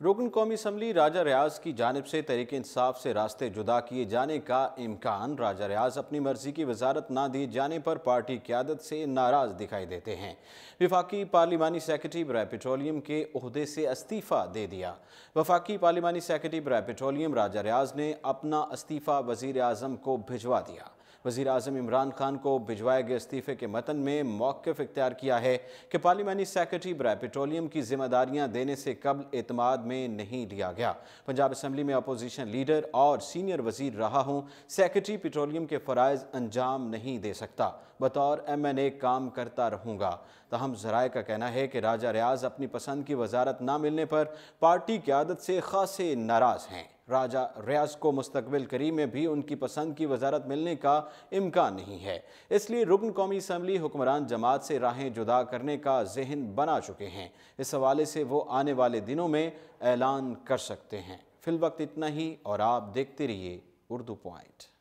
रुकन कौमी असम्बली राजा रियाज की जानिब से तहरीक इंसाफ से रास्ते जुदा किए जाने का इम्कान। राजा रियाज अपनी मर्जी की वजारत ना दिए जाने पर पार्टी क़यादत से नाराज दिखाई देते हैं। वफाकी पार्लिमानी सेक्रेटरी बराए पेट्रोलियम के ओहदे से इस्तीफ़ा दे दिया। वफाकी पार्लिमानी सेक्रेटरी बराए पेट्रोलियम राजा रियाज ने अपना इस्तीफ़ा वज़ीर आज़म को भिजवा दिया। वज़ीर आज़म इमरान खान को भिजवाए गए इस्तीफ़े के मतन में मौक़िफ़ इख्तियार किया है कि पार्लिमानी सेक्रेटरी बराए पेट्रोलियम की जिम्मेदारियां देने से कबल एतमाद में नहीं लिया गया। पंजाब असम्बली में अपोजिशन लीडर और सीनियर वज़ीर रहा हूँ, सेक्रेटरी पेट्रोलियम के फ़राइज़ अंजाम नहीं दे सकता, बतौर MNA काम करता रहूँगा। तहम ज़राए का कहना है कि राजा रियाज अपनी पसंद की वजारत ना मिलने पर पार्टी क़यादत से खासे नाराज़ हैं। राजा रियाज को मुस्तकबिल करीब में भी उनकी पसंद की वजारत मिलने का इम्कान नहीं है, इसलिए रुकन कौमी असम्बली हुक्मरान जमात से राहें जुदा करने का ज़हन बना चुके हैं। इस हवाले से वो आने वाले दिनों में ऐलान कर सकते हैं। फिल वक्त इतना ही और आप देखते रहिए उर्दू पॉइंट।